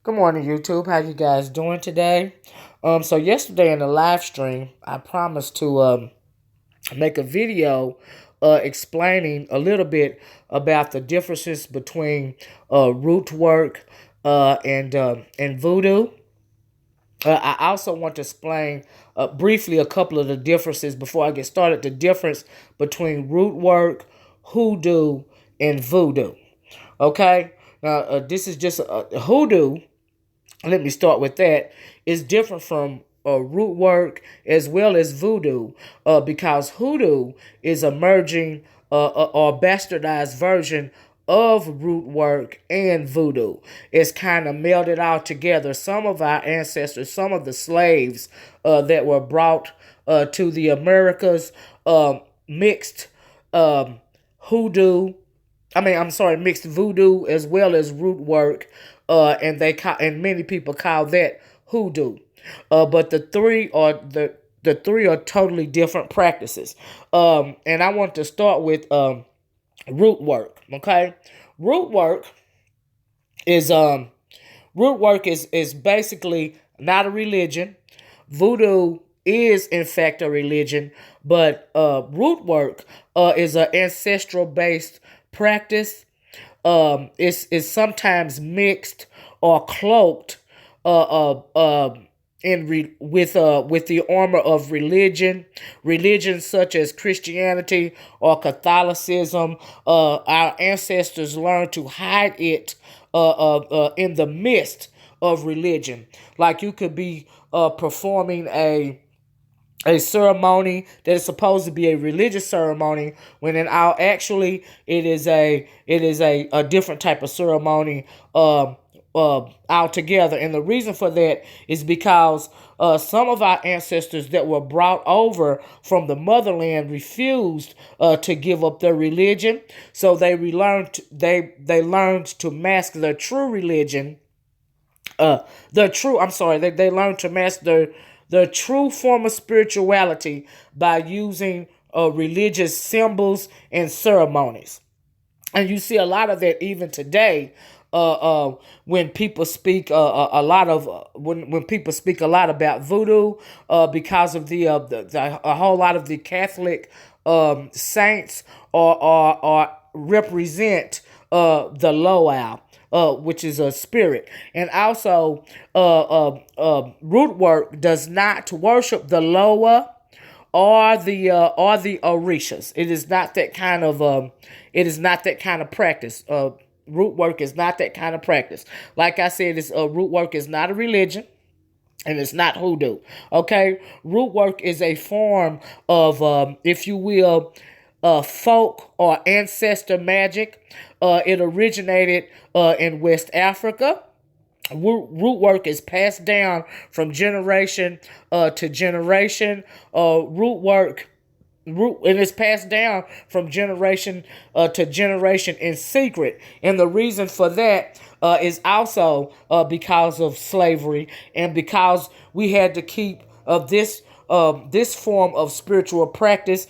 Good morning, YouTube. How you guys doing today? So yesterday in the live stream, I promised to make a video explaining a little bit about the differences between Rootwork and Voodoo. I also want to explain briefly a couple of the differences before I get started. The difference between Rootwork, Hoodoo, and Voodoo. Okay, now this is just Hoodoo. Let me start with that. Is different from Rootwork as well as Voodoo, because Hoodoo is a merging or bastardized version of Rootwork and Voodoo. It's kind of melded all together. Some of our ancestors, some of the slaves that were brought to the Americas, mixed hoodoo I'm sorry, mixed voodoo as well as root work, and many people call that hoodoo. But the three are totally different practices. And I want to start with root work. Okay, root work is is basically not a religion. Voodoo is in fact a religion, but root work is an ancestral based practice. Is sometimes mixed or cloaked with the armor of religions such as Christianity or Catholicism. Our ancestors learned to hide it in the midst of religion. Like you could be performing a ceremony that is supposed to be a religious ceremony when in all actually it is a different type of ceremony altogether. And the reason for that is because some of our ancestors that were brought over from the motherland refused to give up their religion, so they learned to mask their true religion. They learned to master the true form of spirituality by using religious symbols and ceremonies. And you see a lot of that even today. When people speak when people speak a lot about voodoo, because of a whole lot of the Catholic saints or represent the Loa, which is a spirit. And also, root work does not worship the Loa or the Orishas. It is not that kind of practice. Root work is not that kind of practice. Like I said, root work is not a religion. And it's not hoodoo. Okay, root work is a form of, if you will, folk or ancestor magic. It originated in West Africa. Root work is passed down from generation to generation. And it's passed down from generation to generation in secret. And the reason for that is also because of slavery, and because we had to keep this form of spiritual practice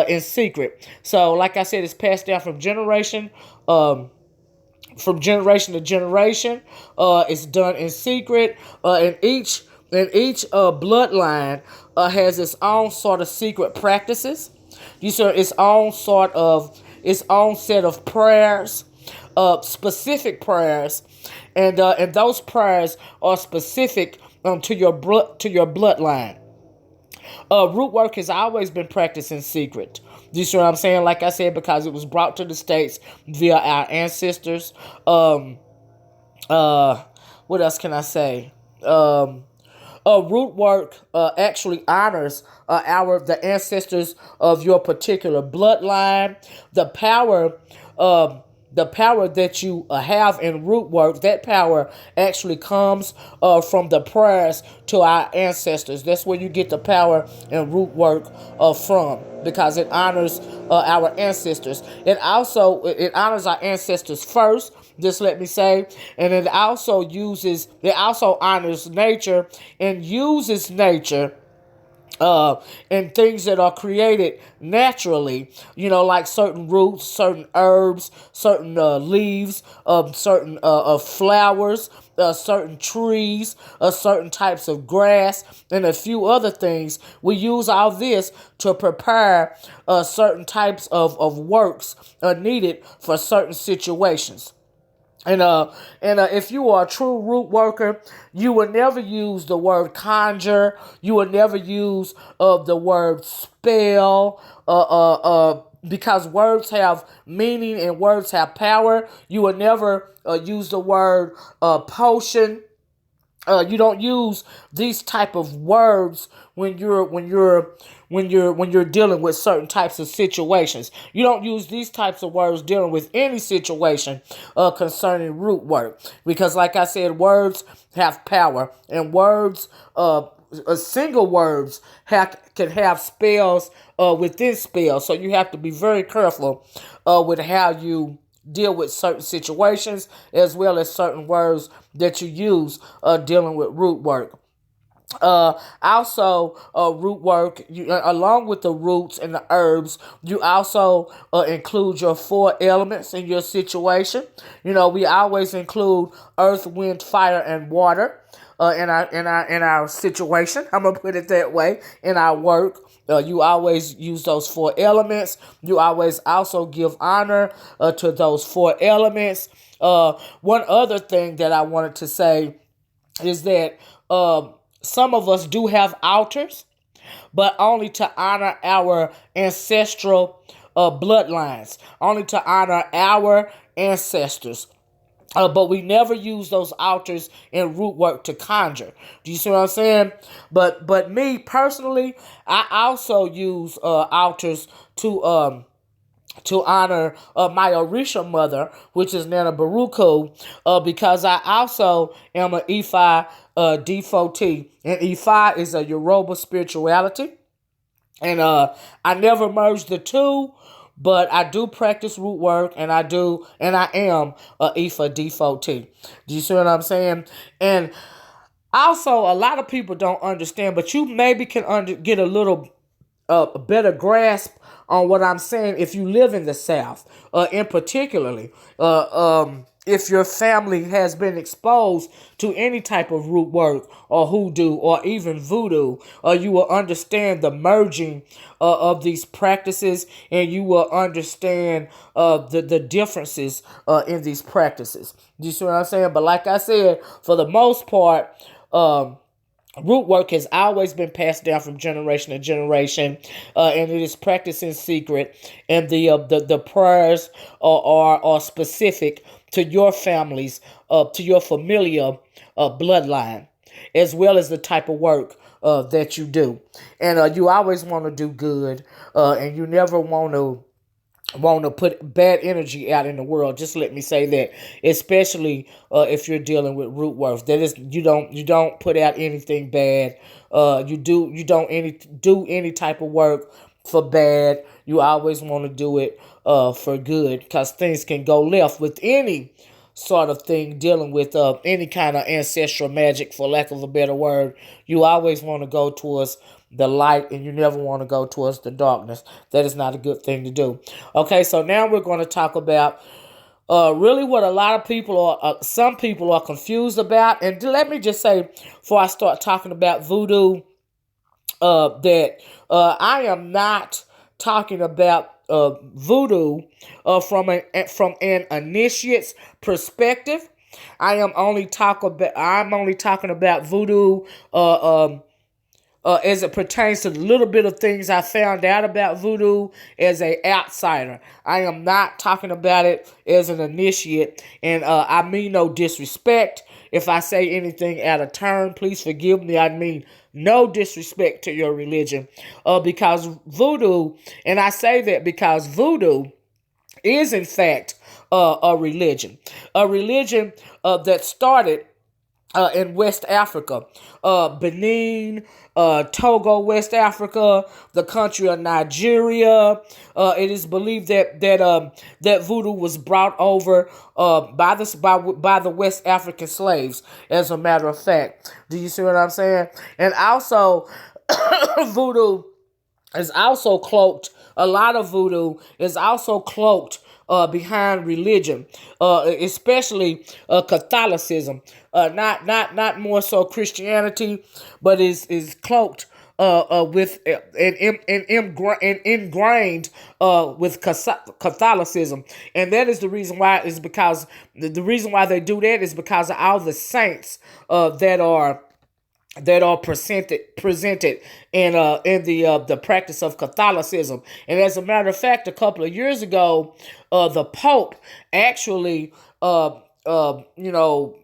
in secret. So, like I said, it's passed down from generation to generation. It's done in secret, and each bloodline has its own sort of secret practices. These are its own set of prayers, specific prayers, and those prayers are specific to your bloodline. Root work has always been practiced in secret. You see what I'm saying? Like I said, because it was brought to the States via our ancestors. What else can I say? Root work actually honors the ancestors of your particular bloodline. The power that you have in root work, that power actually comes from the prayers to our ancestors. That's where you get the power in root work from, because it honors our ancestors. It honors our ancestors first, just let me say, and it also honors nature and uses nature and things that are created naturally, like certain roots, certain herbs, certain leaves, certain flowers, certain trees, certain types of grass, and a few other things. We use all this to prepare certain types of works needed for certain situations. And if you are a true root worker, you will never use the word conjure. You will never use the word spell. Because words have meaning and words have power. You will never use the word potion. You don't use these type of words when you're dealing with certain types of situations. You don't use these types of words dealing with any situation concerning root work, because, like I said, words have power, and words, single words, can have spells within spells. So you have to be very careful with how you deal with certain situations, as well as certain words that you use dealing with root work. Also, root work, along with the roots and the herbs, you also include your four elements in your situation. We always include earth, wind, fire, and water in our situation. I'm gonna put it that way. In our work, you always use those four elements. You always also give honor to those four elements. One other thing that I wanted to say is that some of us do have altars, but only to honor our ancestral bloodlines, only to honor our ancestors. But we never use those altars in root work to conjure. Do you see what I'm saying? But me personally, I also use altars to honor my Orisha mother, which is Nana Baruku, because I also am an Ifa devotee. And Ifa is a Yoruba spirituality. And I never merged the two, but I do practice root work, and I am a Ifa devotee. Do you see what I'm saying? And also, a lot of people don't understand, but you maybe can get a little a better grasp on what I'm saying if you live in the South, in particularly. If your family has been exposed to any type of root work or hoodoo or even voodoo, you will understand the merging of these practices, and you will understand the differences in these practices. Do you see what I'm saying? But like I said, for the most part, root work has always been passed down from generation to generation, and it is practiced in secret. And the prayers are specific to your families, to your familial bloodline, as well as the type of work that you do. And you always want to do good, and you never want to put bad energy out in the world. Just let me say that, especially if you're dealing with root work. That is, you don't put out anything bad. You don't do any type of work for bad. You always want to do it for good, because things can go left with any sort of thing dealing with any kind of ancestral magic, for lack of a better word. You always want to go towards the light, and you never want to go towards the darkness. That is not a good thing to do. Okay, so now we're going to talk about really what a lot of people some people are confused about. And let me just say, before I start talking about voodoo, that I am not talking about voodoo from an initiate's perspective. I'm only talking about voodoo as it pertains to the little bit of things I found out about voodoo as an outsider. I am not talking about it as an initiate, and I mean no disrespect. If I say anything out of turn, please forgive me. I mean no disrespect to your religion, because voodoo, and I say that because voodoo is in fact a religion that started in West Africa, Benin, Togo, West Africa, the country of Nigeria. It is believed that voodoo was brought over by the West African slaves. As a matter of fact, do you see what I'm saying? And also, voodoo is also cloaked. A lot of voodoo is also cloaked behind religion, especially Catholicism. Not more so Christianity, but is cloaked with and ingrained with Catholicism, and that is the reason why. Is because the reason why they do that is because of all the saints that are presented in the practice of Catholicism. And as a matter of fact, a couple of years ago, the Pope actually you know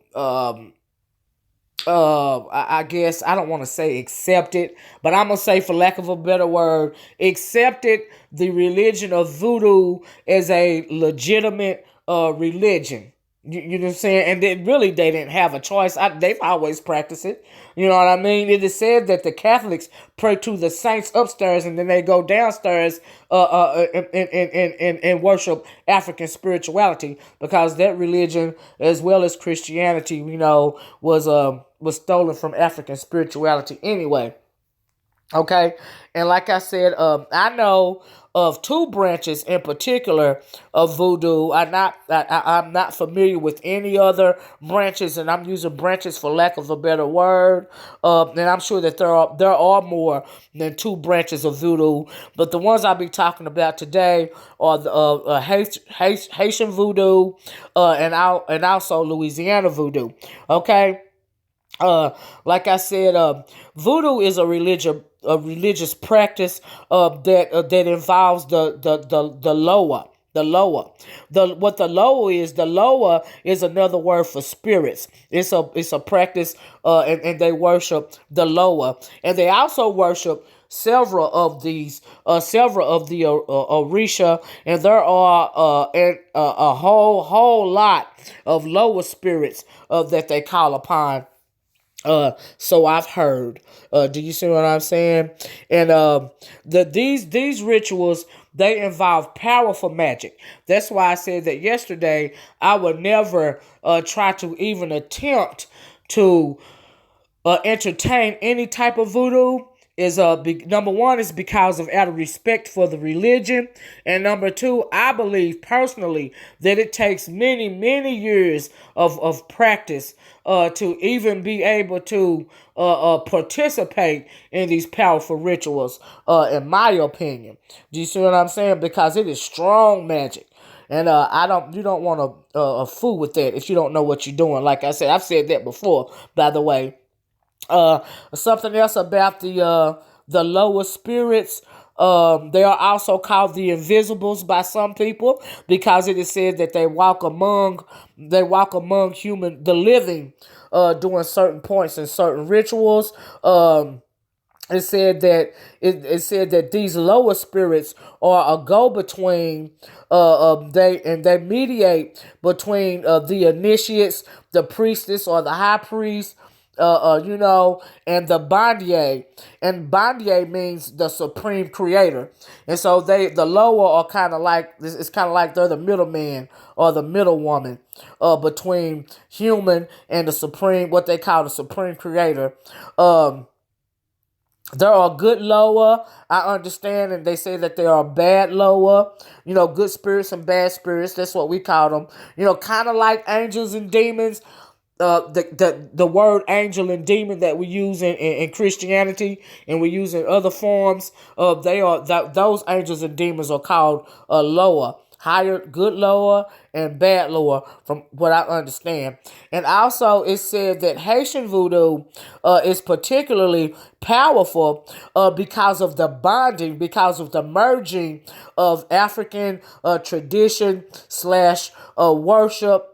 I guess I don't want to say accepted, but I'm gonna say, for lack of a better word, accepted the religion of voodoo as a legitimate religion. You know what I'm saying? And then really they didn't have a choice. They've always practiced it. You know what I mean? It is said that the Catholics pray to the saints upstairs and then they go downstairs and worship African spirituality, because that religion, as well as Christianity, was stolen from African spirituality anyway. Okay, and like I said, I know of two branches in particular of voodoo. I'm not familiar with any other branches, and I'm using branches for lack of a better word. And I'm sure that there are more than two branches of voodoo, but the ones I'll be talking about today are the Haitian voodoo, and also Louisiana voodoo. Okay. Like I said, voodoo is a religious practice that involves the lower. The lower is another word for spirits. It's a practice, and they worship the lower, and they also worship several of the Orisha, and there are a whole lot of lower spirits that they call upon. So I've heard. Do you see what I'm saying? And these rituals, they involve powerful magic. That's why I said that yesterday. I would never try to even attempt to entertain any type of voodoo. Is number one is because of out of respect for the religion, and number two, I believe personally that it takes many years of practice to even be able to participate in these powerful rituals. In my opinion, do you see what I'm saying? Because it is strong magic. And you don't want to fool with that if you don't know what you're doing. Like I said, I've said that before, by the way. Something else about the lower spirits. They are also called the invisibles by some people, because it is said that they walk among the living during certain points and certain rituals. It said that these lower spirits are a go between. They mediate between the initiates, the priestess or the high priest, and the Bandier. And Bandier means the supreme creator. And so the lower are kind of like, it's kind of like they're the middleman or the middle woman between human and the supreme, what they call the supreme creator. There are good lower, I understand, and they say that there are bad lower, good spirits and bad spirits. That's what we call them. Kind of like angels and demons. The word angel and demon that we use in Christianity and we use in other forms, those angels and demons are called lower. Higher, good lower, and bad lower, from what I understand. And also, it said that Haitian voodoo is particularly powerful because of the bonding, because of the merging of African tradition slash worship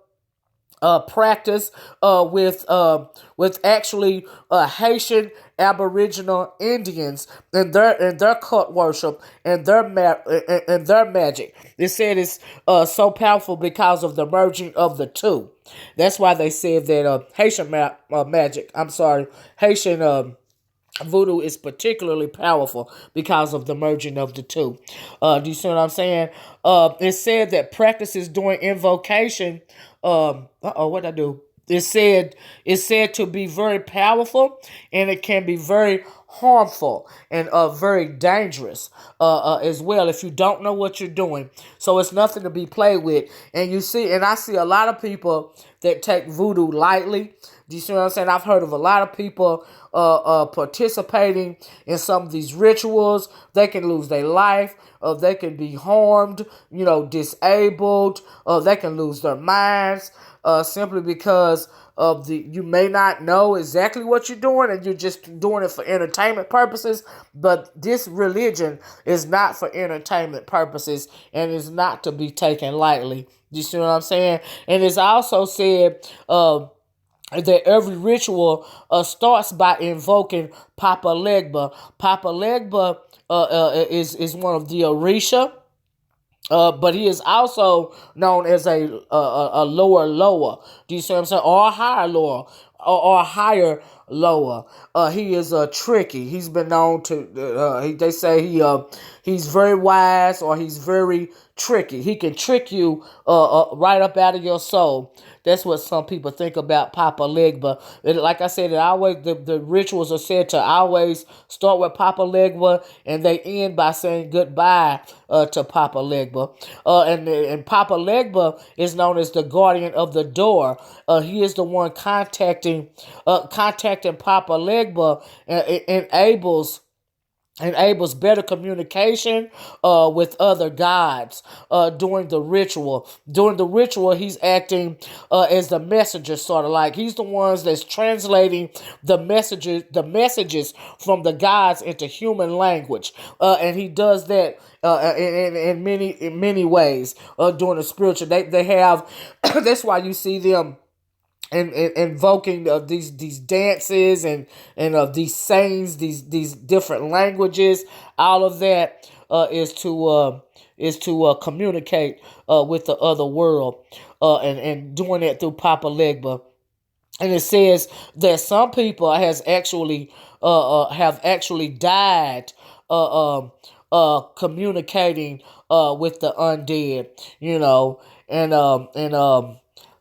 practice with actually Haitian Aboriginal Indians and their cult worship and their magic. They said it's so powerful because of the merging of the two. That's why they said that Haitian voodoo is particularly powerful because of the merging of the two. Do you see what I'm saying? It said that practices during invocation. What'd I do? It's said to be very powerful, and it can be very harmful and very dangerous as well if you don't know what you're doing. So it's nothing to be played with. And I see a lot of people that take voodoo lightly. Do you see what I'm saying? I've heard of a lot of people participating in some of these rituals. They can lose their life. They can be harmed, disabled. They can lose their minds simply because you may not know exactly what you're doing and you're just doing it for entertainment purposes. But this religion is not for entertainment purposes and is not to be taken lightly. You see what I'm saying? And it's also said that every ritual starts by invoking Papa Legba. Papa Legba is one of the Orisha. But he is also known as a lower lower. Do you see what I'm saying? Or a higher lower. Or a higher lower. He is tricky. He's been known to. They say he's very wise or he's very tricky. He can trick you right up out of your soul. That's what some people think about Papa Legba. Like I said, the rituals are said to always start with Papa Legba and they end by saying goodbye to Papa Legba. And Papa Legba is known as the guardian of the door. He is the one contacting Papa Legba and enables better communication with other gods during the ritual. During the ritual, he's acting as the messenger, sort of like he's the ones that's translating the messages from the gods into human language, and he does that in many ways during the spiritual. They have that's why you see them and invoking these dances and these sayings, these different languages. All of that is to communicate with the other world, and doing it through Papa Legba. And it says that some people have actually died communicating with the undead,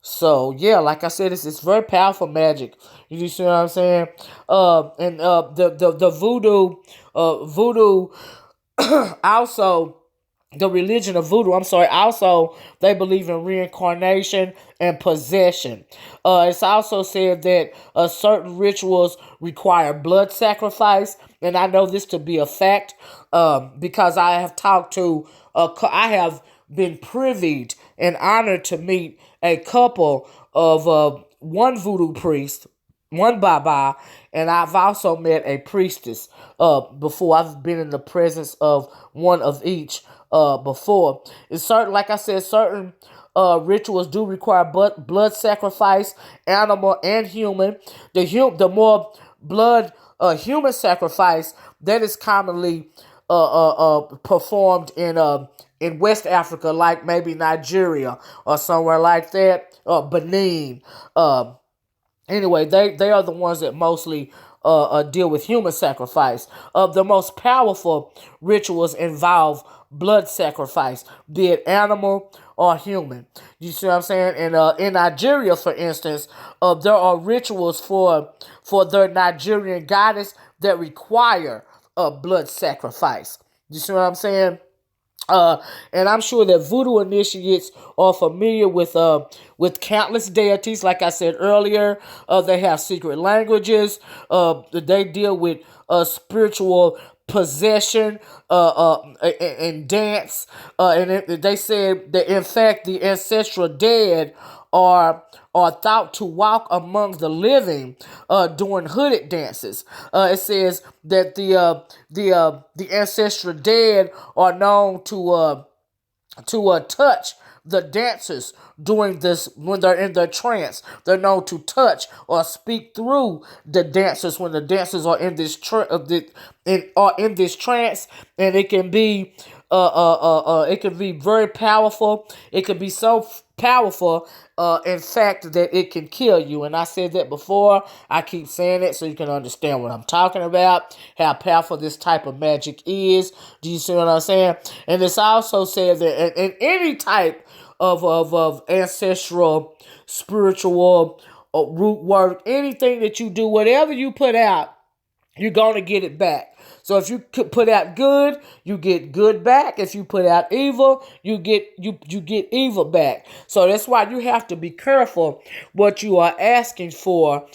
So yeah, like I said, it's very powerful magic. You see what I'm saying? The voodoo also. The religion of voodoo, also they believe in reincarnation and possession. It's also said that certain rituals require blood sacrifice, and I know this to be a fact because I have been privied and honored to meet a couple of one voodoo priest, one Baba, and I've also met a priestess before. I've been in the presence of one of each before. It's certain, like I said, certain rituals do require blood sacrifice, animal and human. The more blood human sacrifice that is commonly performed in West Africa, like maybe Nigeria or somewhere like that, or Benin. Anyway, they are the ones that mostly deal with human sacrifice. The most powerful rituals involve blood sacrifice, be it animal or human. You see what I'm saying? And in Nigeria, for instance, there are rituals for their Nigerian goddess that require blood sacrifice. You see what I'm saying? And I'm sure that voodoo initiates are familiar with countless deities. Like I said earlier, they have secret languages. They deal with spiritual possession and dance. And they said that in fact the ancestral dead are thought to walk among the living during hooded dances. It says that the ancestral dead are known to touch the dancers during this when they're in their trance. They're known to touch or speak through the dancers when the dancers are in this in this trance, and it can be very powerful. It can be so powerful, in fact, that it can kill you. And I said that before. I keep saying it so you can understand what I'm talking about, how powerful this type of magic is. Do you see what I'm saying? And it's also said that in any type of ancestral, spiritual, root work, anything that you do, whatever you put out, you're going to get it back. So if you put out good, you get good back. If you put out evil, you get evil back. So that's why you have to be careful what you are asking for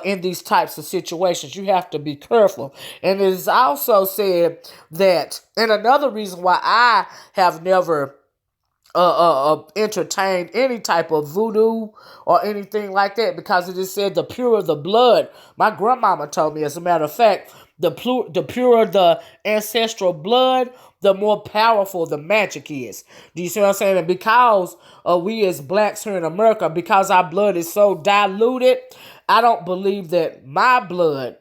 in these types of situations. You have to be careful. And it is also said that, and another reason why I have never entertained any type of voodoo or anything like that, because it is said the purer the blood. My grandmama told me, as a matter of fact, the purer the ancestral blood, the more powerful the magic is. Do you see what I'm saying? And because we as blacks here in America, because our blood is so diluted, I don't believe that my blood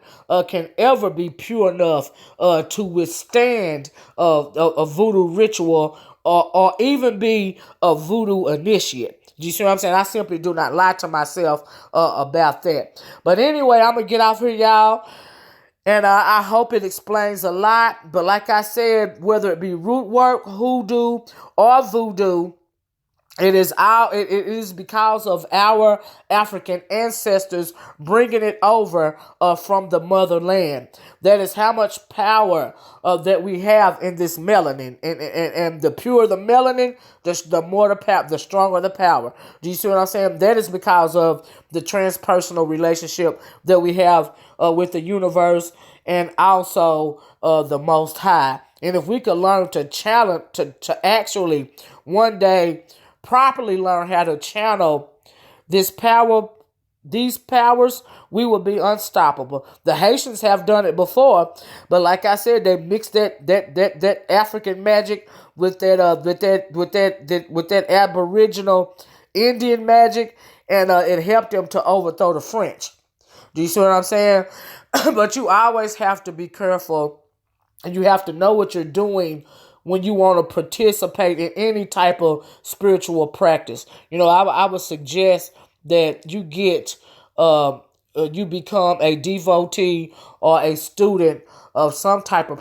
can ever be pure enough to withstand a voodoo ritual, or even be a voodoo initiate. Do you see what I'm saying? I simply do not lie to myself about that. But anyway, I'm going to get off here, y'all. And I hope it explains a lot. But like I said, whether it be Rootwork, Hoodoo, or Voodoo, it is because of our African ancestors bringing it over from the motherland. That is how much power that we have in this melanin. And the purer the melanin, the more the power, the stronger the power. Do you see what I'm saying? That is because of the transpersonal relationship that we have with the universe, and also the Most High. And if we could learn to challenge, to actually one day properly learn how to channel these powers, we will be unstoppable. The Haitians have done it before, but like I said, they mixed that African magic with that Aboriginal Indian magic, and it helped them to overthrow the French. Do you see what I'm saying? But you always have to be careful, and you have to know what you're doing when you want to participate in any type of spiritual practice. You know, I would suggest that you you become a devotee or a student of some type of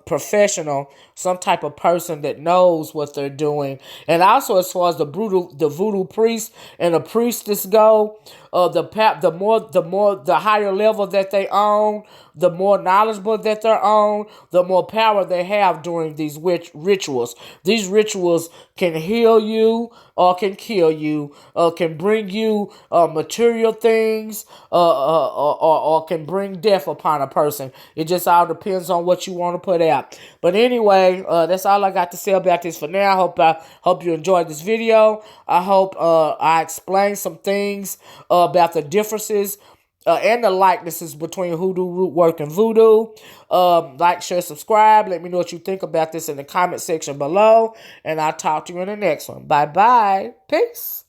professional, some type of person that knows what they're doing. And also, as far as the voodoo priest and the priestess go, the higher level that they own, the more knowledgeable that they're on, the more power they have during these rituals. These rituals can heal you or can kill you, can bring you material things, or can bring death upon a person. It just all depends on what you want to put out. But anyway, that's all I got to say about this for now. I hope you enjoyed this video. I hope I explained some things about the differences and the likenesses between Hoodoo, Rootwork, and Voodoo. Like, share, subscribe. Let me know what you think about this in the comment section below. And I'll talk to you in the next one. Bye-bye. Peace.